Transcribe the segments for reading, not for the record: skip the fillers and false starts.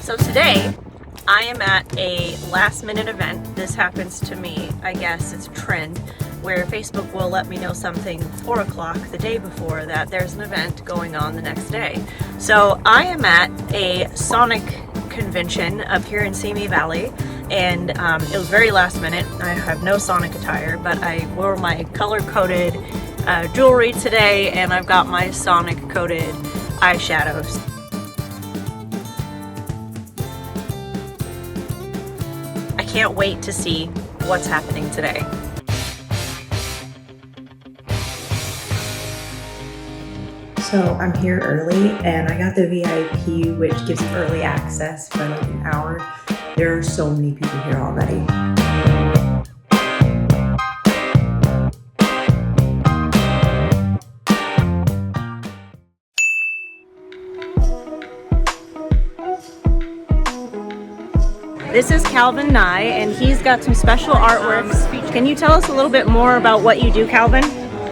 So today, I am at a last-minute event. This happens to me, I guess it's a trend, where Facebook will let me know something 4 o'clock the day before that there's an event going on the next day. So I am at a Sonic convention up here in Simi Valley, and it was very last minute. I have no Sonic attire, but I wore my color-coded jewelry today, and I've got my Sonic-coated eyeshadows. I can't wait to see what's happening today. So I'm here early and I got the VIP, which gives me early access for like an hour. There are so many people here already. This is Calvin Nye, and he's got some special artworks. Can you tell us a little bit more about what you do, Calvin?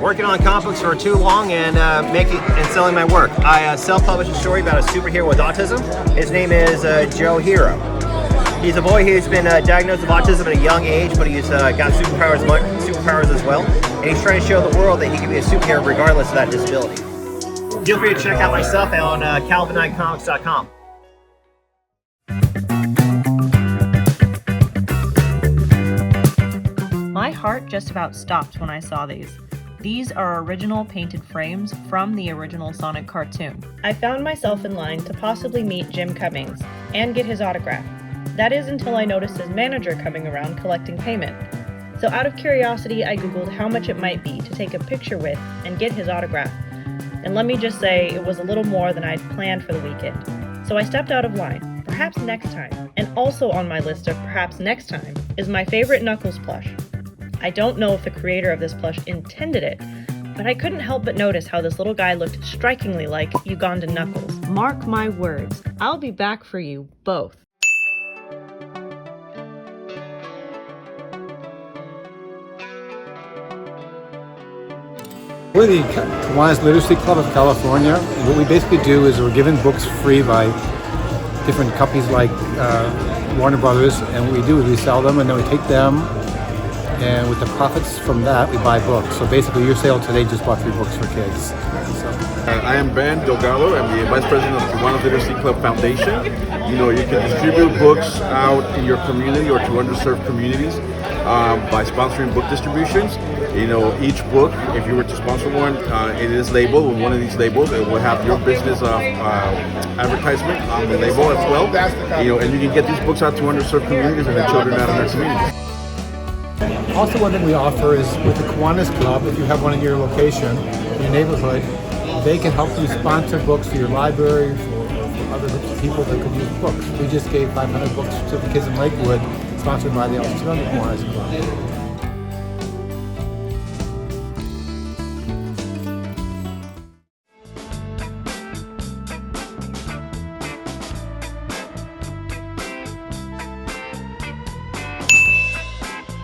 Working on comic books for too long and making and selling my work. I self-published a story about a superhero with autism. His name is Joe Hero. He's a boy who's been diagnosed with autism at a young age, but he's got superpowers as well. And he's trying to show the world that he can be a superhero regardless of that disability. Feel free to check out my stuff on calvinnicomics.com. My heart just about stopped when I saw these. These are original painted frames from the original Sonic cartoon. I found myself in line to possibly meet Jim Cummings and get his autograph. That is until I noticed his manager coming around collecting payment. So out of curiosity, I googled how much it might be to take a picture with and get his autograph. And let me just say, it was a little more than I'd planned for the weekend. So I stepped out of line, perhaps next time. And also on my list of perhaps next time is my favorite Knuckles plush. I don't know if the creator of this plush intended it, but I couldn't help but notice how this little guy looked strikingly like Ugandan Knuckles. Mark my words, I'll be back for you both. We're the Kiwanis Literacy Club of California. What we basically do is we're given books free by different companies like Warner Brothers, and what we do is we sell them and then we take them, and with the profits from that we buy books. So basically your sale today just bought 3 books for kids. I am Ben Delgado. I'm the Vice President of the Kiwanis Literacy Club Foundation. You can distribute books out in your community or to underserved communities by sponsoring book distributions. Each book, if you were to sponsor one, it is labeled with one of these labels. It will have your business advertisement on the label as well. And you can get these books out to underserved communities and the children out in their communities. Also, one thing we offer is with the Kiwanis Club, if you have one in your location, in your neighborhood, they can help you sponsor books for your library, for other groups of people that could use books. We just gave 500 books to the kids in Lakewood, sponsored by the Autistic Kiwanis Club.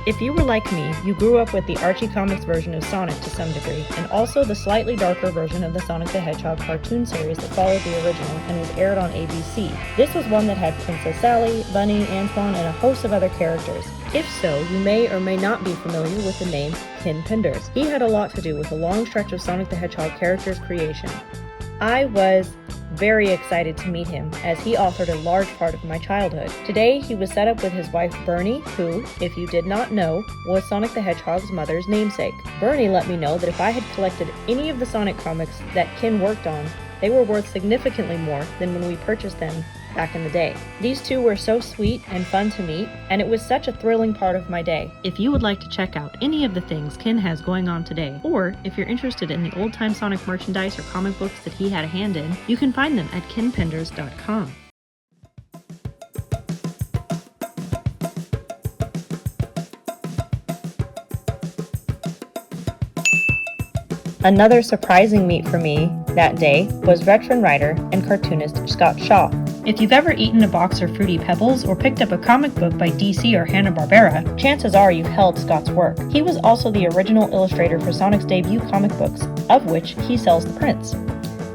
If you were like me, you grew up with the Archie Comics version of Sonic to some degree, and also the slightly darker version of the Sonic the Hedgehog cartoon series that followed the original and was aired on ABC. This was one that had Princess Sally, Bunny, Antoine, and a host of other characters. If so, you may or may not be familiar with the name Ken Penders. He had a lot to do with a long stretch of Sonic the Hedgehog characters' creation. I was very excited to meet him, as he authored a large part of my childhood. Today, he was set up with his wife Bernie, who, if you did not know, was Sonic the Hedgehog's mother's namesake. Bernie let me know that if I had collected any of the Sonic comics that Ken worked on, they were worth significantly more than when we purchased them back in the day. These two were so sweet and fun to meet, and it was such a thrilling part of my day. If you would like to check out any of the things Ken has going on today, or if you're interested in the old-time Sonic merchandise or comic books that he had a hand in, you can find them at kenpenders.com. Another surprising meet for me that day was veteran writer and cartoonist Scott Shaw. If you've ever eaten a box of Fruity Pebbles or picked up a comic book by DC or Hanna-Barbera, chances are you've held Scott's work. He was also the original illustrator for Sonic's debut comic books, of which he sells the prints.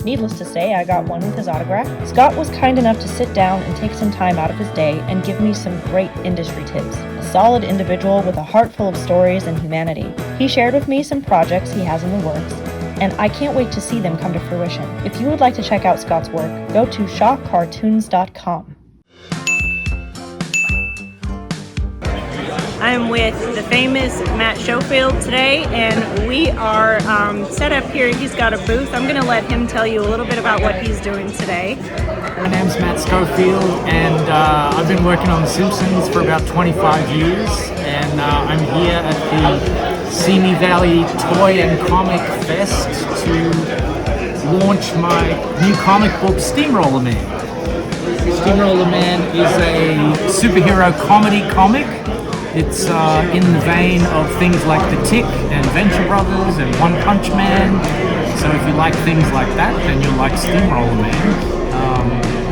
Needless to say, I got one with his autograph. Scott was kind enough to sit down and take some time out of his day and give me some great industry tips. A solid individual with a heart full of stories and humanity. He shared with me some projects he has in the works, and I can't wait to see them come to fruition. If you would like to check out Scott's work, go to shawcartoons.com. I'm with the famous Matt Schofield today, and we are set up here. He's got a booth. I'm going to let him tell you a little bit about what he's doing today. My name's Matt Schofield, and I've been working on The Simpsons for about 25 years, and I'm here at the Simi Valley Toy and Comic Fest to launch my new comic book, Steamroller Man. Steamroller Man is a superhero comedy comic. It's in the vein of things like The Tick and Venture Brothers and One Punch Man. So if you like things like that, then you'll like Steamroller Man.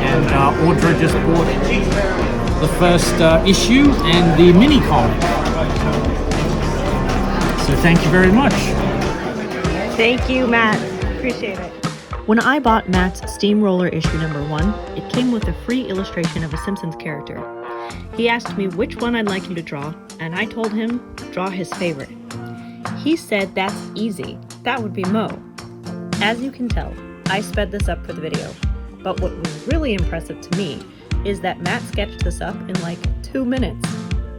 And Audra just bought the first issue and the mini comic. So thank you very much. Thank you, Matt. Appreciate it. When I bought Matt's Steamroller issue number 1, it came with a free illustration of a Simpsons character. He asked me which one I'd like him to draw, and I told him, draw his favorite. He said that's easy, that would be Mo. As you can tell, I sped this up for the video, but what was really impressive to me is that Matt sketched this up in like 2 minutes.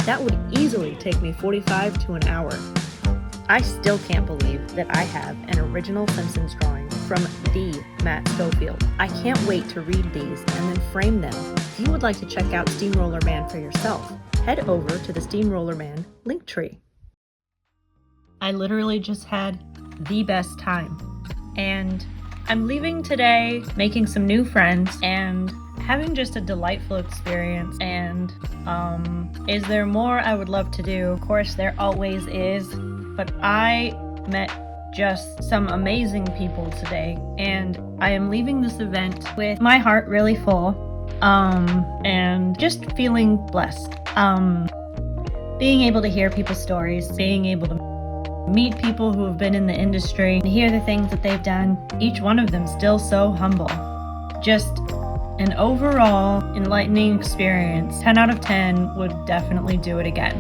That would easily take me 45 to an hour. I still can't believe that I have an original Simpsons drawing from the Matt Schofield. I can't wait to read these and then frame them. If you would like to check out Steamroller Man for yourself, head over to the Steamroller Man link tree. I literally just had the best time, and I'm leaving today making some new friends and having just a delightful experience. And is there more I would love to do? Of course, there always is, but I met just some amazing people today, and I am leaving this event with my heart really full, and just feeling blessed. Being able to hear people's stories, being able to meet people who have been in the industry, and hear the things that they've done, each one of them still so humble. Just an overall enlightening experience. 10 out of 10 would definitely do it again.